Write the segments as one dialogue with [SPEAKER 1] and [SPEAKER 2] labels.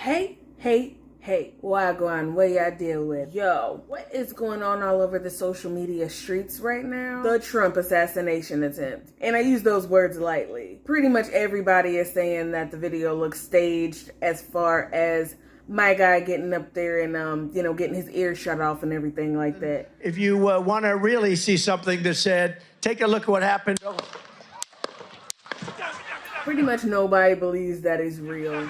[SPEAKER 1] Hey, Wagwan, what y'all deal with? Yo, what is going on all over the social media streets right now? The Trump assassination attempt. And I use those words lightly. Pretty much everybody is saying that the video looks staged as far as my guy getting up there and, getting his ear shut off and everything like that.
[SPEAKER 2] If you want to really see something that said, take a look at what happened.
[SPEAKER 1] Pretty much nobody believes that is real.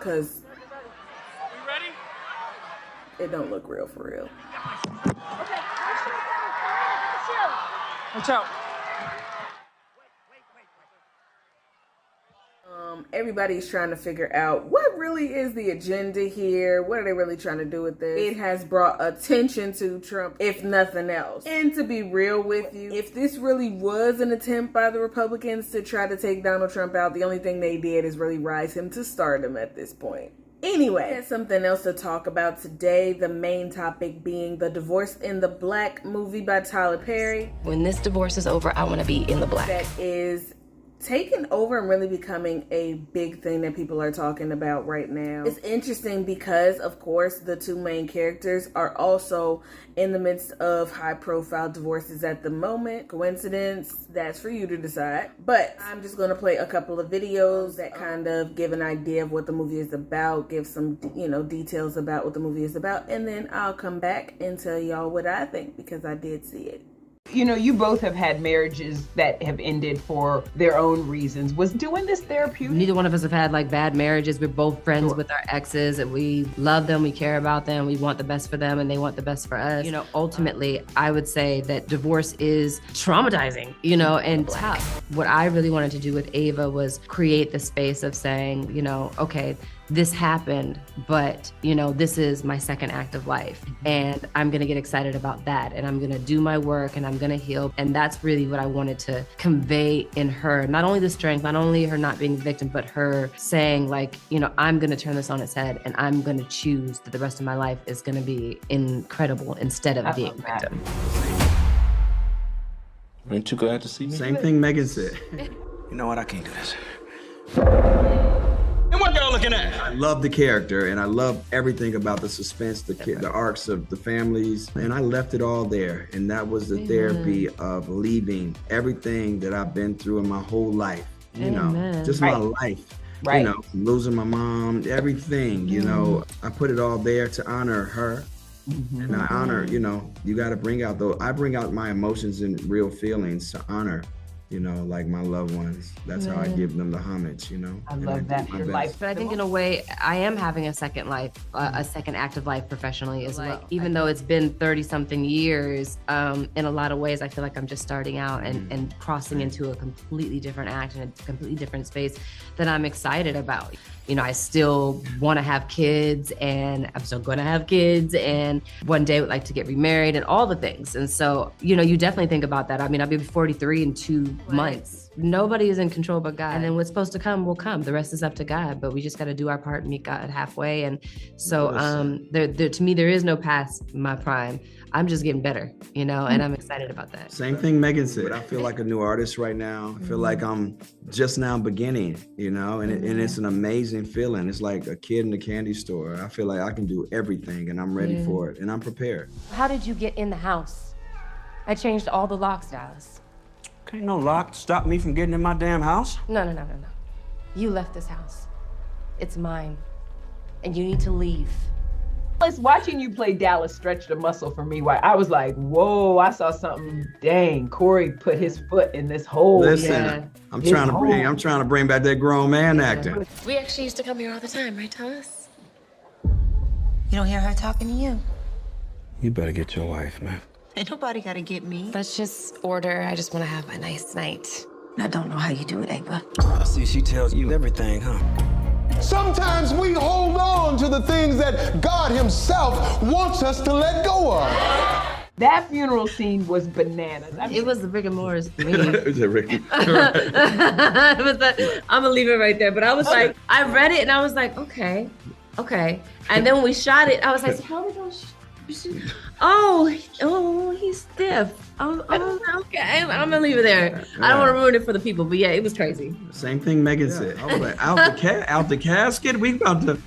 [SPEAKER 1] Cause it don't look real for real.
[SPEAKER 3] Okay, watch out.
[SPEAKER 1] Everybody's trying to figure out what really is the agenda here. What are they really trying to do with this? It has brought attention to Trump, if nothing else. And to be real with you, if this really was an attempt by the Republicans to try to take Donald Trump out, the only thing they did is really rise him to stardom at this point. Anyway, there's something else to talk about today. The main topic being the Divorce in the Black movie by Tyler Perry.
[SPEAKER 4] When this divorce is over, I want to be in the black.
[SPEAKER 1] That is taking over and really becoming a big thing that people are talking about right now. It's interesting because, of course, the two main characters are also in the midst of high-profile divorces at the moment. Coincidence? That's for you to decide. But I'm just going to play a couple of videos that kind of give an idea of what the movie is about, give some, details about what the movie is about, and then I'll come back and tell y'all what I think because I did see it.
[SPEAKER 5] You both have had marriages that have ended for their own reasons. Was doing this therapeutic?
[SPEAKER 4] Neither one of us have had bad marriages. We're both friends with our exes, and we love them, we care about them, we want the best for them, and they want the best for us. Ultimately, I would say that divorce is traumatizing, and tough. What I really wanted to do with Ava was create the space of saying, okay, this happened, but this is my second act of life, and I'm gonna get excited about that, and I'm gonna do my work, and I'm gonna heal. And that's really what I wanted to convey in her, not only the strength, not only her not being a victim, but her saying I'm gonna turn this on its head, and I'm gonna choose that the rest of my life is gonna be incredible instead of being a victim.
[SPEAKER 6] Aren't you glad to see me?
[SPEAKER 2] Same thing Megan said.
[SPEAKER 6] You know what? I can't do this.
[SPEAKER 2] And what y'all looking at? I love the character, and I love everything about the suspense, the arcs of the families, and I left it all there. And that was the therapy of leaving everything that I've been through in my whole life. Just my life.
[SPEAKER 5] Right.
[SPEAKER 2] Losing my mom, everything. I put it all there to honor her. And I honor, you got to bring out I bring out my emotions and real feelings to honor, like my loved ones. That's how I give them the homage,
[SPEAKER 5] I love that. Your life.
[SPEAKER 4] But I think in a way, I am having a second life, a second active life professionally as well. Even though it's been 30-something years, in a lot of ways, I feel like I'm just starting out and crossing into a completely different act and a completely different space that I'm excited about. I still want to have kids, and I'm still going to have kids, and one day would like to get remarried and all the things. And so, you definitely think about that. I mean, I'll be 43 in 2 months. Nobody is in control but God. And then what's supposed to come will come. The rest is up to God, but we just got to do our part and meet God halfway. And so to me, there is no past my prime. I'm just getting better, and I'm excited about that.
[SPEAKER 2] Same thing Megan said. I feel like a new artist right now. I feel like I'm just now beginning, and it's an amazing feeling. It's like a kid in a candy store. I feel like I can do everything, and I'm ready for it, and I'm prepared.
[SPEAKER 4] How did you get in the house? I changed all the locks, Dallas.
[SPEAKER 6] Ain't no lock to stop me from getting in my damn house.
[SPEAKER 4] No. You left this house. It's mine. And you need to leave.
[SPEAKER 5] Watching you play Dallas stretched a muscle for me. I was like, whoa, I saw something. Dang, Corey put his foot in this hole.
[SPEAKER 2] Listen, I'm trying to bring back that grown man acting.
[SPEAKER 4] We actually used to come here all the time, right, Thomas?
[SPEAKER 7] You don't hear her talking to you?
[SPEAKER 6] You better get your wife, man.
[SPEAKER 7] Ain't nobody gotta get me.
[SPEAKER 4] Let's just order. I just want to have a nice night.
[SPEAKER 7] I don't know how you do it, Ava.
[SPEAKER 6] I see she tells you everything, huh?
[SPEAKER 8] Sometimes we hold on to the things that God himself wants us to let go of.
[SPEAKER 5] That funeral scene was bananas.
[SPEAKER 4] It was the Rick and Morris for me.
[SPEAKER 2] It was a Ricky.
[SPEAKER 4] I'm gonna leave it right there. But I was like, I read it and I was like, okay. And then when we shot it, I was like, so how are we gonna Oh, he's stiff. Okay, I'm gonna leave it there. I don't want to ruin it for the people, but yeah, it was crazy.
[SPEAKER 2] Same thing Megan said. I was like, out the casket? We about to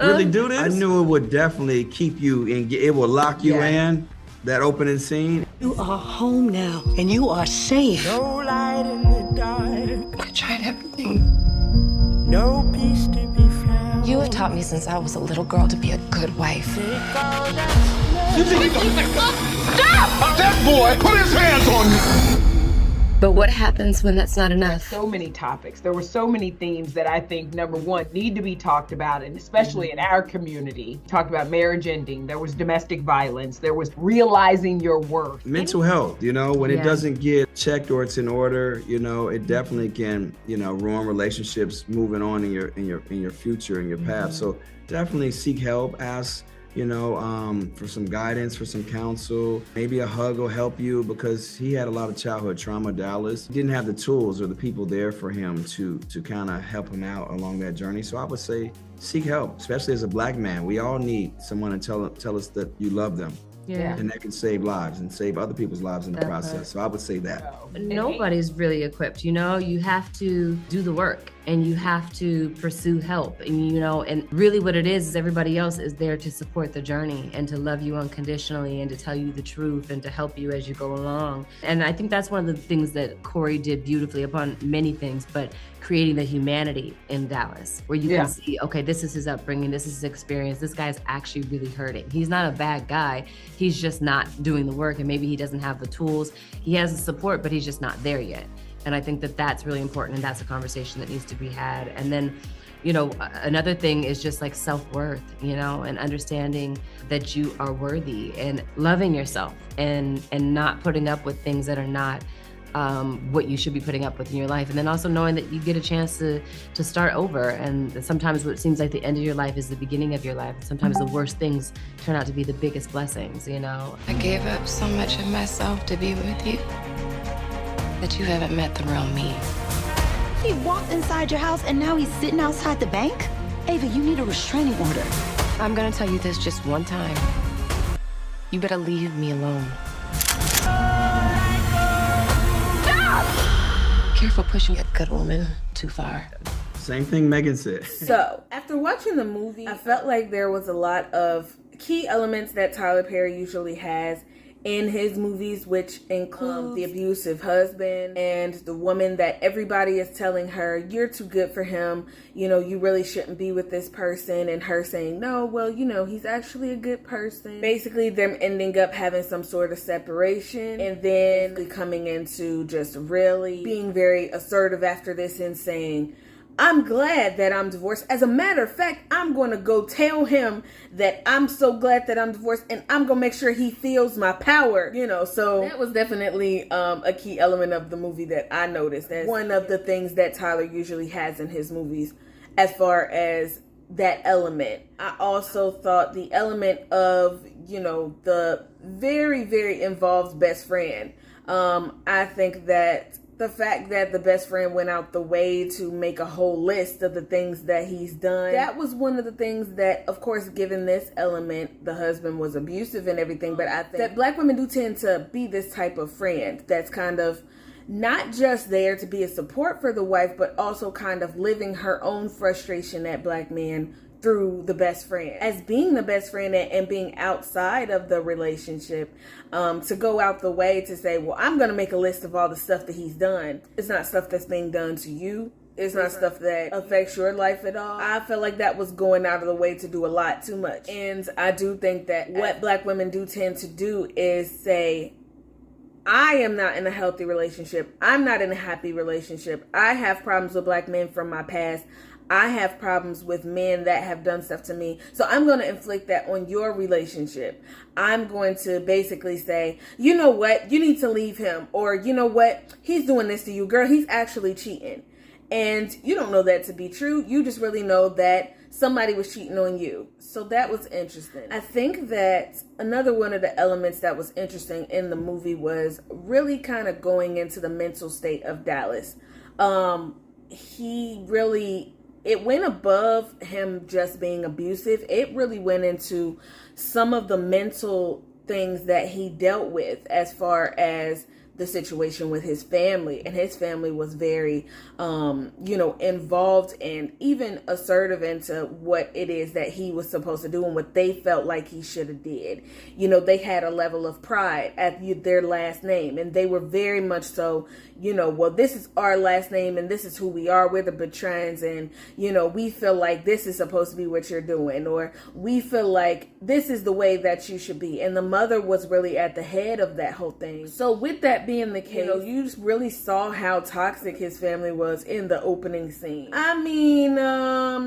[SPEAKER 2] really do this? I knew it would definitely keep you in, it will lock you in, that opening scene.
[SPEAKER 9] You are home now, and you are safe.
[SPEAKER 10] No light in the dark.
[SPEAKER 9] I tried everything.
[SPEAKER 10] No peace to be found.
[SPEAKER 9] You have taught me since I was a little girl to be a good wife.
[SPEAKER 8] You think you can stop? That boy put his hands on you.
[SPEAKER 9] But what happens when that's not enough?
[SPEAKER 5] So many topics. There were so many themes that I think, number one, need to be talked about, and especially in our community. Talked about marriage ending. There was domestic violence. There was realizing your worth.
[SPEAKER 2] Mental health, when it doesn't get checked or it's in order, it definitely can, ruin relationships moving on in your future, in your path. So definitely seek help, ask for some guidance, for some counsel. Maybe a hug will help you, because he had a lot of childhood trauma, Dallas. He didn't have the tools or the people there for him to kind of help him out along that journey. So I would say seek help, especially as a Black man. We all need someone to tell us that you love them.
[SPEAKER 4] Yeah.
[SPEAKER 2] And that can save lives and save other people's lives in the process. So I would say that.
[SPEAKER 4] Nobody's really equipped, you have to do the work, and you have to pursue help. And, and really what it is everybody else is there to support the journey and to love you unconditionally and to tell you the truth and to help you as you go along. And I think that's one of the things that Corey did beautifully, upon many things, but creating the humanity in Dallas, where you can see, okay, this is his upbringing, this is his experience, this guy's actually really hurting. He's not a bad guy, he's just not doing the work, and maybe he doesn't have the tools. He has the support, but he's just not there yet. And I think that that's really important, and that's a conversation that needs to be had. And then, another thing is just like self-worth, and understanding that you are worthy and loving yourself and not putting up with things that are not what you should be putting up with in your life. And then also knowing that you get a chance to start over. And sometimes what seems like the end of your life is the beginning of your life. And sometimes the worst things turn out to be the biggest blessings,
[SPEAKER 9] I gave up so much of myself to be with you that you haven't met the real me.
[SPEAKER 11] He walked inside your house and now he's sitting outside the bank? Ava, you need a restraining order.
[SPEAKER 9] I'm gonna tell you this just one time. You better leave me alone. Careful pushing a good woman too far.
[SPEAKER 2] Same thing Megan said.
[SPEAKER 1] So, after watching the movie, I felt like there was a lot of key elements that Tyler Perry usually has in his movies, which include the abusive husband and the woman that everybody is telling her, you're too good for him, you really shouldn't be with this person, and her saying, no, well, he's actually a good person. Basically, them ending up having some sort of separation, and then coming into just really being very assertive after this and saying, I'm glad that I'm divorced. As a matter of fact, I'm going to go tell him that I'm so glad that I'm divorced, and I'm going to make sure he feels my power, So that was definitely a key element of the movie that I noticed as one of the things that Tyler usually has in his movies as far as that element. I also thought the element of, the very, very involved best friend. I think that the fact that the best friend went out the way to make a whole list of the things that he's done, that was one of the things that, of course, given this element, the husband was abusive and everything, but I think that Black women do tend to be this type of friend that's kind of not just there to be a support for the wife, but also kind of living her own frustration at Black men through the best friend. As being the best friend and being outside of the relationship, to go out the way to say, well, I'm going to make a list of all the stuff that he's done. It's not stuff that's being done to you. It's not stuff that affects your life at all. I felt like that was going out of the way to do a lot too much. And I do think that what Black women do tend to do is say, I am not in a healthy relationship. I'm not in a happy relationship. I have problems with Black men from my past. I have problems with men that have done stuff to me. So I'm going to inflict that on your relationship. I'm going to basically say, you know what? You need to leave him. Or you know what? He's doing this to you. Girl, he's actually cheating. And you don't know that to be true. You just really know that somebody was cheating on you. So that was interesting. I think that another one of the elements that was interesting in the movie was really kind of going into the mental state of Dallas. He really it went above him just being abusive. It really went into some of the mental things that he dealt with as far as the situation with his family, and his family was very involved and even assertive into what it is that he was supposed to do and what they felt like he should have did. They had a level of pride at their last name, and they were very much so, well, this is our last name and this is who we are. We're the Bertrands, and we feel like this is supposed to be what you're doing, or we feel like this is the way that you should be. And the mother was really at the head of that whole thing. So with that being the case, you just really saw how toxic his family was in the opening scene. I mean,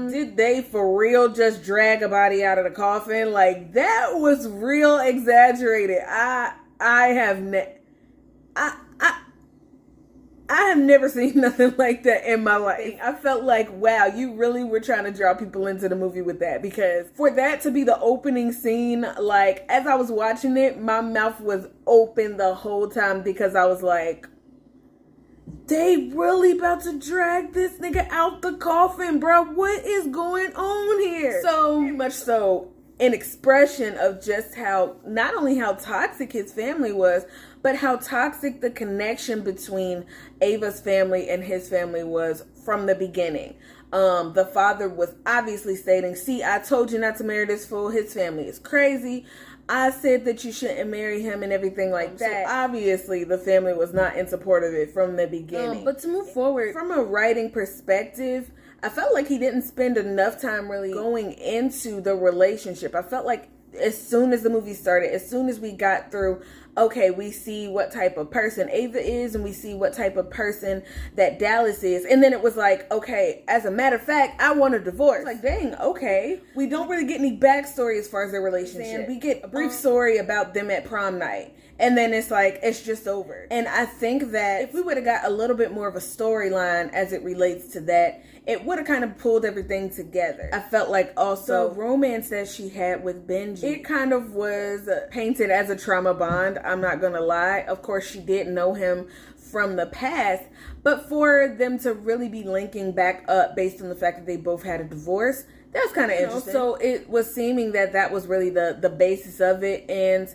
[SPEAKER 1] did they for real just drag a body out of the coffin? Like, that was real exaggerated. I have never seen nothing like that in my life. I felt like, wow, you really were trying to draw people into the movie with that, because for that to be the opening scene, like, as I was watching it, my mouth was open the whole time, because I was like, they really about to drag this nigga out the coffin, bro. What is going on here? So much so, an expression of just how, not only how toxic his family was, but how toxic the connection between Ava's family and his family was from the beginning. The father was obviously stating, see, I told you not to marry this fool. His family is crazy. I said that you shouldn't marry him and everything like that. So obviously the family was not in support of it from the beginning. But to move forward, from a writing perspective, I felt like he didn't spend enough time really going into the relationship. I felt like as soon as the movie started, as soon as we got through, okay, we see what type of person Ava is, and we see what type of person that Dallas is. And then it was like, okay, as a matter of fact, I want a divorce. Like, dang, okay. We don't really get any backstory as far as their relationship. We get a brief story about them at prom night. And then it's like, it's just over. And I think that if we would have got a little bit more of a storyline as it relates to that, it would have kind of pulled everything together. I felt like also the romance that she had with Benji, it kind of was painted as a trauma bond. I'm not gonna lie. Of course, she did know him from the past, but for them to really be linking back up based on the fact that they both had a divorce, that was kind of interesting. So it was seeming that that was really the basis of it, and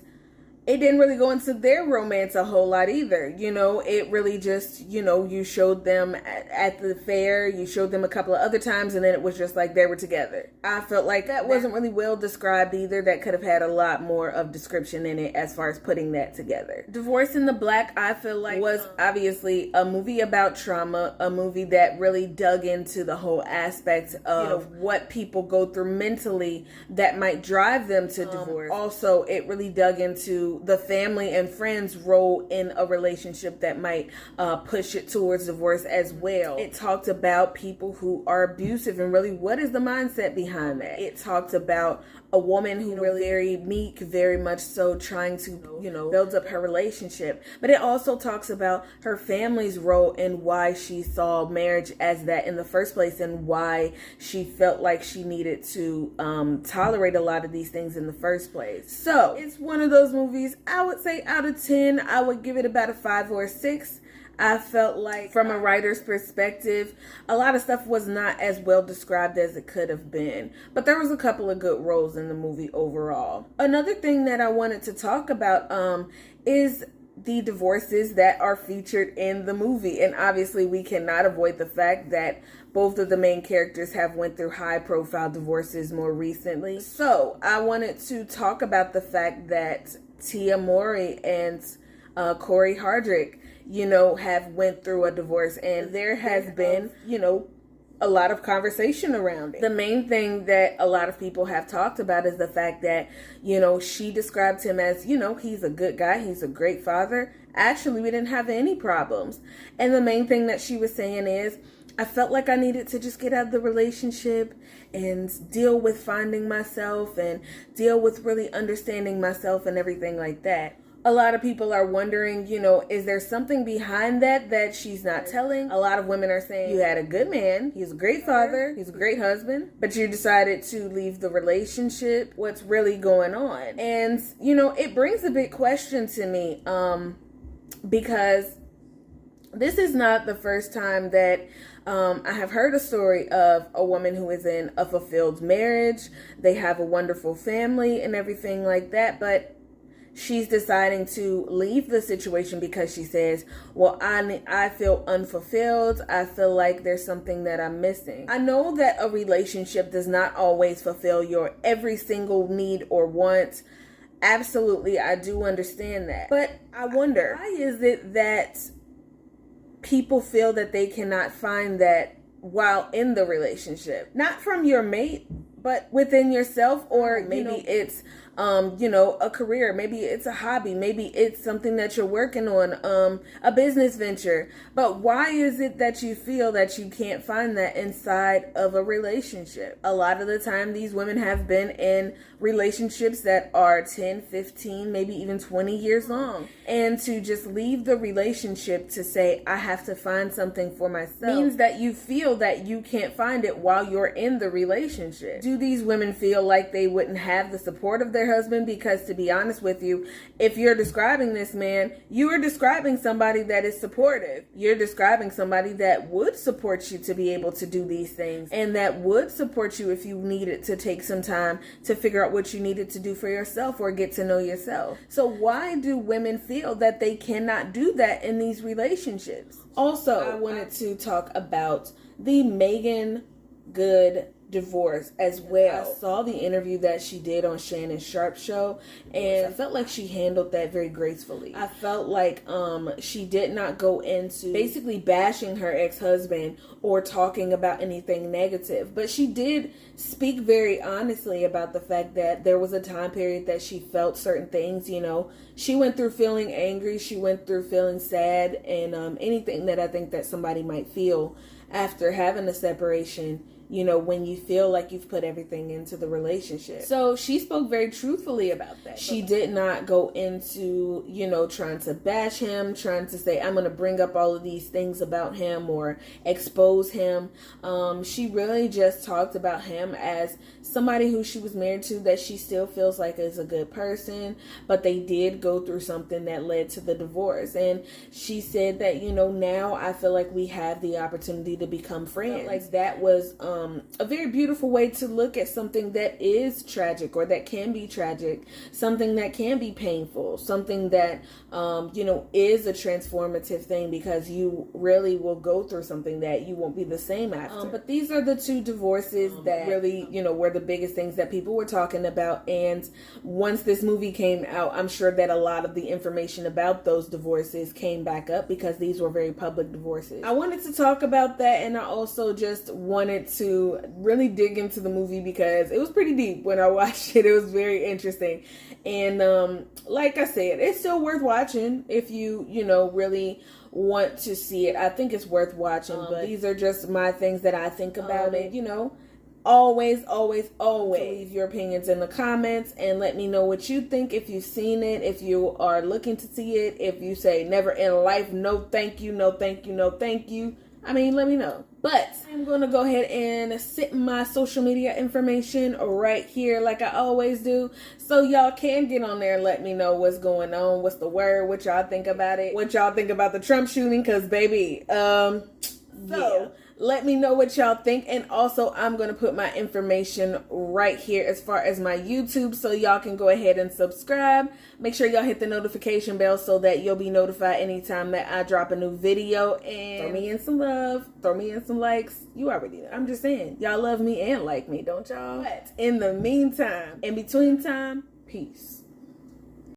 [SPEAKER 1] it didn't really go into their romance a whole lot either. It really just, you showed them at the fair, you showed them a couple of other times, and then it was just like they were together. I felt like that wasn't really well described either. That could have had a lot more of description in it as far as putting that together. Divorce in the Black, I feel like, was obviously a movie about trauma, a movie that really dug into the whole aspect of what people go through mentally that might drive them to divorce. Also, it really dug into the family and friends' role in a relationship that might push it towards divorce as well. It talked about people who are abusive and really what is the mindset behind that. It talked about a woman who really very meek, very much so trying to, build up her relationship. But it also talks about her family's role and why she saw marriage as that in the first place, and why she felt like she needed to tolerate a lot of these things in the first place. So it's one of those movies, I would say out of 10, I would give it about a 5 or a 6. I felt like from a writer's perspective, a lot of stuff was not as well described as it could have been. But there was a couple of good roles in the movie overall. Another thing that I wanted to talk about is the divorces that are featured in the movie. And obviously we cannot avoid the fact that both of the main characters have went through high profile divorces more recently. So I wanted to talk about the fact that Tia Mowry and Corey Hardrick, have went through a divorce, and there has been, a lot of conversation around it. The main thing that a lot of people have talked about is the fact that, she described him as, he's a good guy, he's a great father. Actually, we didn't have any problems. And the main thing that she was saying is, I felt like I needed to just get out of the relationship and deal with finding myself and deal with really understanding myself and everything like that. A lot of people are wondering, is there something behind that she's not telling? A lot of women are saying, you had a good man, he's a great father, he's a great husband, but you decided to leave the relationship. What's really going on? And, it brings a big question to me, because This is not the first time that I have heard a story of a woman who is in a fulfilled marriage. They have a wonderful family and everything like that, but she's deciding to leave the situation because she says, well, I feel unfulfilled. I feel like there's something that I'm missing. I know that a relationship does not always fulfill your every single need or want. Absolutely, I do understand that. But I wonder, why is it that people feel that they cannot find that while in the relationship? Not from your mate, but within yourself, or maybe it's a career, maybe it's a hobby, maybe it's something that you're working on, a business venture. But why is it that you feel that you can't find that inside of a relationship? A lot of the time, these women have been in relationships that are 10, 15, maybe even 20 years long. And to just leave the relationship to say, I have to find something for myself, means that you feel that you can't find it while you're in the relationship. Do these women feel like they wouldn't have the support of their husband? Because to be honest with you, if you're describing this man, you are describing somebody that is supportive. You're describing somebody that would support you to be able to do these things, and that would support you if you needed to take some time to figure out what you needed to do for yourself or get to know yourself. So why do women feel that they cannot do that in these relationships? Also, I wanted to talk about the Megan Good divorce as well. I saw the interview that she did on Shannon Sharp's show, and I felt like she handled that very gracefully. I felt like she did not go into basically bashing her ex-husband or talking about anything negative, but she did speak very honestly about the fact that there was a time period that she felt certain things. She went through feeling angry, she went through feeling sad, and anything that I think that somebody might feel after having a separation, when you feel like you've put everything into the relationship. So she spoke very truthfully about that. She did not go into, trying to bash him, trying to say, I'm going to bring up all of these things about him or expose him. She really just talked about him as somebody who she was married to that she still feels like is a good person, but they did go through something that led to the divorce. And she said that, now I feel like we have the opportunity to become friends. Like that was a very beautiful way to look at something that is tragic or that can be tragic, something that can be painful, something that, is a transformative thing, because you really will go through something that you won't be the same after. But these are the two divorces that really, were the biggest things that people were talking about. And once this movie came out, I'm sure that a lot of the information about those divorces came back up because these were very public divorces. I wanted to talk about that, and I also just wanted to really dig into the movie because it was pretty deep when I watched it. It was very interesting. And like I said, it's still worth watching if you, really want to see it. I think it's worth watching, but these are just my things that I think about it, Always leave your opinions in the comments and let me know what you think. If you've seen it, if you are looking to see it, if you say never in life, no thank you, no thank you, no thank you, let me know. But I'm going to go ahead and sit my social media information right here like I always do, so y'all can get on there and let me know what's going on, what's the word, what y'all think about it, what y'all think about the Trump shooting, because baby, yeah. Let me know what y'all think. And also, I'm going to put my information right here as far as my YouTube, so y'all can go ahead and subscribe. Make sure y'all hit the notification bell so that you'll be notified anytime that I drop a new video. And throw me in some love, throw me in some likes. You already know. I'm just saying, y'all love me and like me, don't y'all? But in the meantime, in between time, peace.